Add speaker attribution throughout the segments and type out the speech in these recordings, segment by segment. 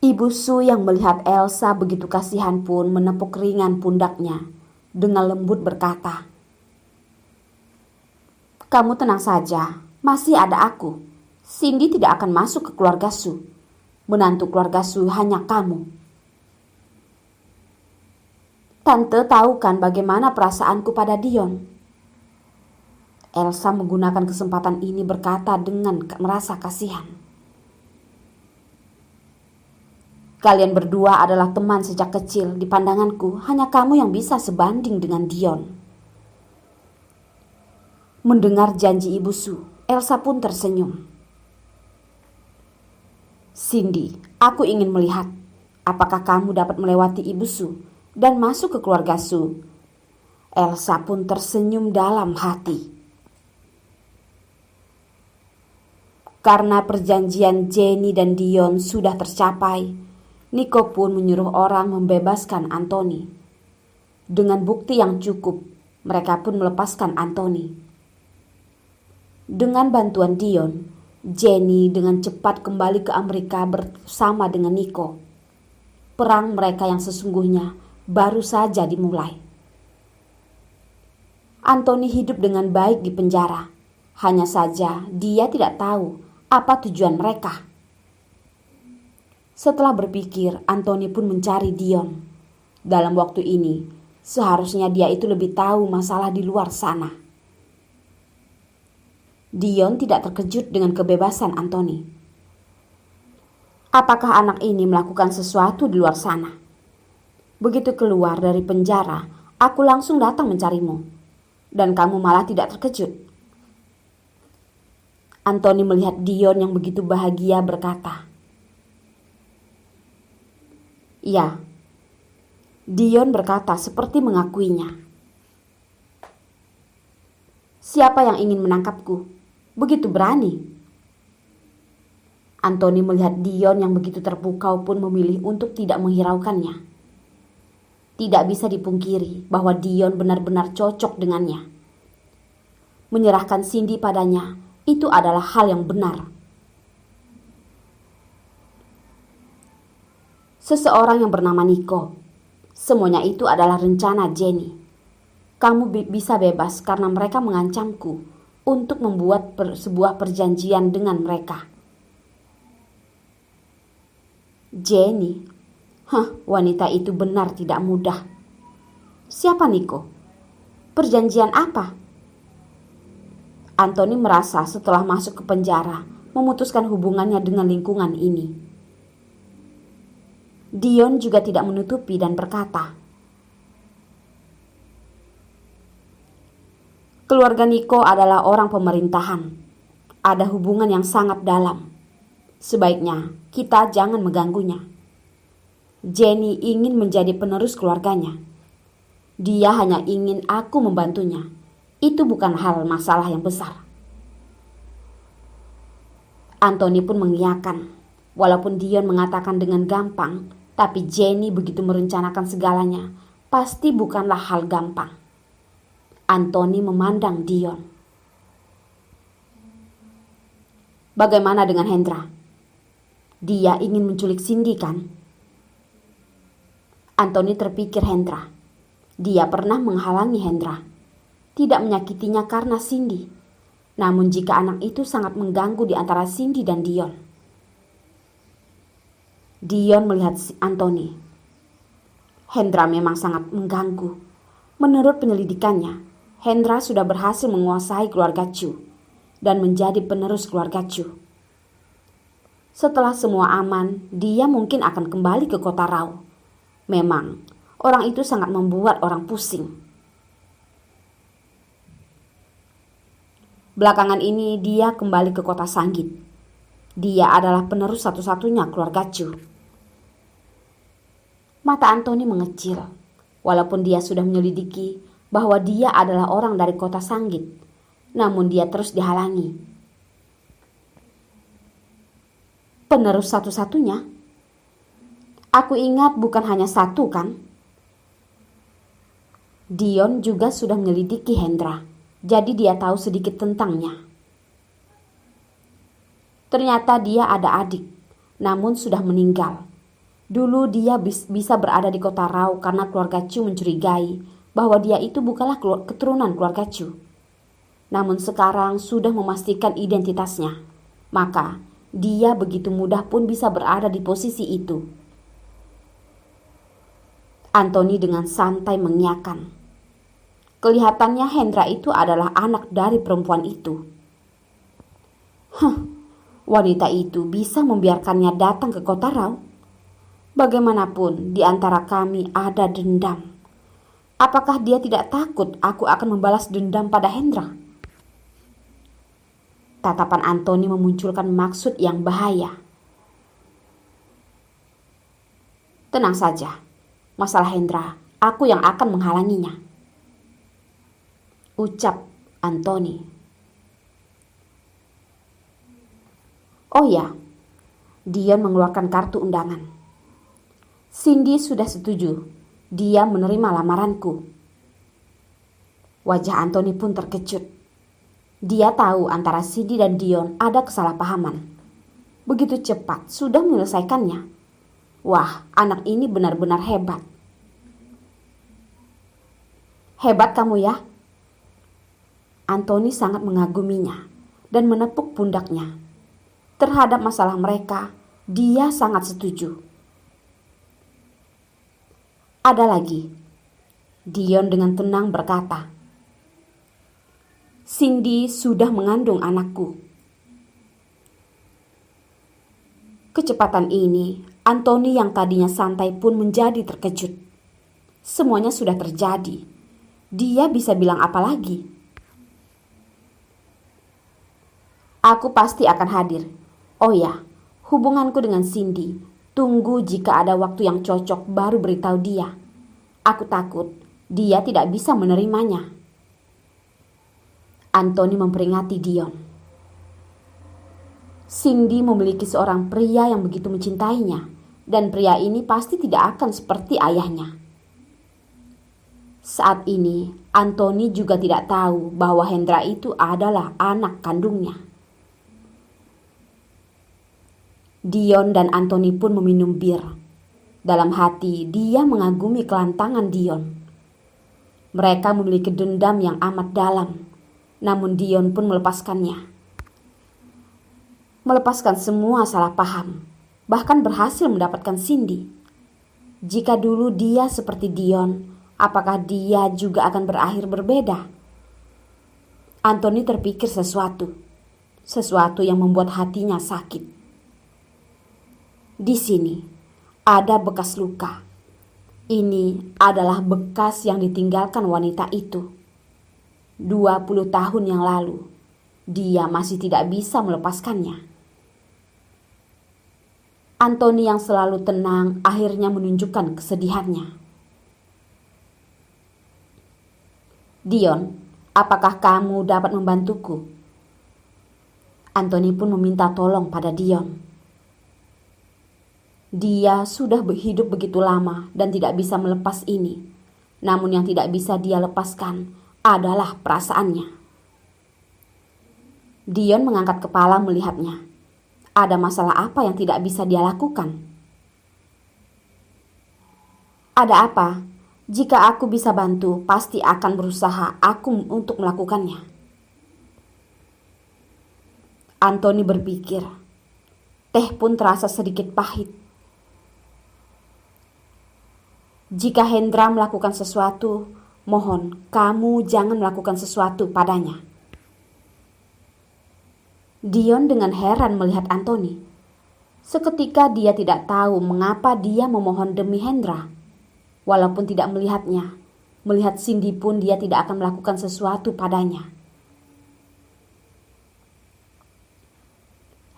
Speaker 1: Ibu Su yang melihat Elsa begitu kasihan pun menepuk ringan pundaknya dengan lembut berkata, "Kamu tenang saja, masih ada aku. Cindy tidak akan masuk ke keluarga Su. Menantu keluarga Su hanya kamu." "Tante tahu kan bagaimana perasaanku pada Dion?" Elsa menggunakan kesempatan ini berkata dengan merasa kasihan. "Kalian berdua adalah teman sejak kecil. Di pandanganku, hanya kamu yang bisa sebanding dengan Dion." Mendengar janji Ibu Su, Elsa pun tersenyum. "Cindy, aku ingin melihat apakah kamu dapat melewati Ibu Su dan masuk ke keluarga Su." Elsa pun tersenyum dalam hati. Karena perjanjian Jenny dan Dion sudah tercapai, Nico pun menyuruh orang membebaskan Anthony. Dengan bukti yang cukup, mereka pun melepaskan Anthony. Dengan bantuan Dion, Jenny dengan cepat kembali ke Amerika bersama dengan Nico. Perang mereka yang sesungguhnya baru saja dimulai. Anthony hidup dengan baik di penjara. Hanya saja dia tidak tahu apa tujuan mereka. Setelah berpikir, Anthony pun mencari Dion. Dalam waktu ini, seharusnya dia itu lebih tahu masalah di luar sana. Dion tidak terkejut dengan kebebasan Anthony. Apakah anak ini melakukan sesuatu di luar sana? Begitu keluar dari penjara, aku langsung datang mencarimu. Dan kamu malah tidak terkejut. Anthony melihat Dion yang begitu bahagia berkata, "Ya." Dion berkata seperti mengakuinya. "Siapa yang ingin menangkapku? Begitu berani." Anthony melihat Dion yang begitu terpukau pun memilih untuk tidak menghiraukannya. Tidak bisa dipungkiri bahwa Dion benar-benar cocok dengannya. Menyerahkan Cindy padanya itu adalah hal yang benar. Seseorang yang bernama Nico. Semuanya itu adalah rencana Jenny. Kamu bisa bebas karena mereka mengancamku untuk membuat sebuah perjanjian dengan mereka. Jenny, wanita itu benar tidak mudah. Siapa Nico? Perjanjian apa? Anthony merasa setelah masuk ke penjara, memutuskan hubungannya dengan lingkungan ini. Dion juga tidak menutupi dan berkata, "Keluarga Nico adalah orang pemerintahan. Ada hubungan yang sangat dalam. Sebaiknya kita jangan mengganggunya. Jenny ingin menjadi penerus keluarganya. Dia hanya ingin aku membantunya. Itu bukan hal masalah yang besar." Anthony pun mengiyakan. Walaupun Dion mengatakan dengan gampang, tapi Jenny begitu merencanakan segalanya, pasti bukanlah hal gampang. Anthony memandang Dion. "Bagaimana dengan Hendra? Dia ingin menculik Cindy kan?" Anthony terpikir Hendra. Dia pernah menghalangi Hendra. Tidak menyakitinya karena Cindy. Namun jika anak itu sangat mengganggu di antara Cindy dan Dion. Dion melihat Anthony. Hendra memang sangat mengganggu. Menurut penyelidikannya, Hendra sudah berhasil menguasai keluarga Chu dan menjadi penerus keluarga Chu. Setelah semua aman, dia mungkin akan kembali ke kota Rao. Memang, orang itu sangat membuat orang pusing. Belakangan ini dia kembali ke kota Sanggit. Dia adalah penerus satu-satunya keluarga Chu. Mata Anthony mengecil. Walaupun dia sudah menyelidiki bahwa dia adalah orang dari kota Sanggit, namun dia terus dihalangi. Penerus satu-satunya? Aku ingat bukan hanya satu kan? Dion juga sudah menyelidiki Hendra. Jadi dia tahu sedikit tentangnya. Ternyata dia ada adik, namun sudah meninggal. Dulu dia bisa berada di kota Rau karena keluarga Chu mencurigai bahwa dia itu bukanlah keturunan keluarga Chu. Namun sekarang sudah memastikan identitasnya, maka dia begitu mudah pun bisa berada di posisi itu. Anthony dengan santai mengiyakan. Kelihatannya Hendra itu adalah anak dari perempuan itu. Wanita itu bisa membiarkannya datang ke kota Rau. Bagaimanapun di antara kami ada dendam. Apakah dia tidak takut aku akan membalas dendam pada Hendra? Tatapan Anthony memunculkan maksud yang bahaya. Tenang saja, masalah Hendra, aku yang akan menghalanginya, ucap Anthony. Oh ya, Dion mengeluarkan kartu undangan. Cindy sudah setuju, dia menerima lamaranku. Wajah Anthony pun terkejut. Dia tahu antara Cindy dan Dion ada kesalahpahaman. Begitu cepat sudah menyelesaikannya. Wah, anak ini benar-benar hebat. Hebat kamu ya. Anthony sangat mengaguminya dan menepuk pundaknya. Terhadap masalah mereka, dia sangat setuju. Ada lagi. Dion dengan tenang berkata, Cindy sudah mengandung anakku. Kecepatan ini, Anthony yang tadinya santai pun menjadi terkejut. Semuanya sudah terjadi. Dia bisa bilang apa lagi? Aku pasti akan hadir. Oh ya, hubunganku dengan Cindy. Tunggu jika ada waktu yang cocok baru beritahu dia. Aku takut dia tidak bisa menerimanya. Anthony memperingati Dion. Cindy memiliki seorang pria yang begitu mencintainya, dan pria ini pasti tidak akan seperti ayahnya. Saat ini, Anthony juga tidak tahu bahwa Hendra itu adalah anak kandungnya. Dion dan Anthony pun meminum bir. Dalam hati, dia mengagumi kelantangan Dion. Mereka memiliki dendam yang amat dalam, namun Dion pun melepaskannya. Melepaskan semua salah paham, bahkan berhasil mendapatkan Cindy. Jika dulu dia seperti Dion, apakah dia juga akan berakhir berbeda? Anthony terpikir sesuatu yang membuat hatinya sakit. Di sini ada bekas luka. Ini adalah bekas yang ditinggalkan wanita itu. 20 tahun yang lalu, dia masih tidak bisa melepaskannya. Anthony yang selalu tenang akhirnya menunjukkan kesedihannya. Dion, apakah kamu dapat membantuku? Anthony pun meminta tolong pada Dion. Dia sudah hidup begitu lama dan tidak bisa melepas ini. Namun yang tidak bisa dia lepaskan adalah perasaannya. Dion mengangkat kepala melihatnya. Ada masalah apa yang tidak bisa dia lakukan? Ada apa? Jika aku bisa bantu, pasti akan berusaha aku untuk melakukannya. Anthony berpikir. Teh pun terasa sedikit pahit. Jika Hendra melakukan sesuatu, mohon kamu jangan melakukan sesuatu padanya. Dion dengan heran melihat Anthony. Seketika dia tidak tahu mengapa dia memohon demi Hendra. Walaupun tidak melihatnya, melihat Cindy pun dia tidak akan melakukan sesuatu padanya.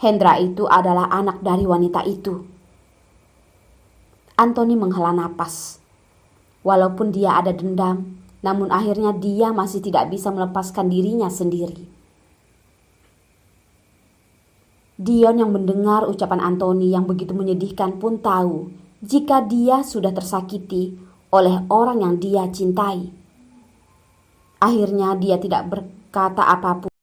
Speaker 1: Hendra itu adalah anak dari wanita itu. Anthony menghela napas. Walaupun dia ada dendam, namun akhirnya dia masih tidak bisa melepaskan dirinya sendiri. Dion yang mendengar ucapan Anthony yang begitu menyedihkan pun tahu jika dia sudah tersakiti oleh orang yang dia cintai. Akhirnya dia tidak berkata apapun.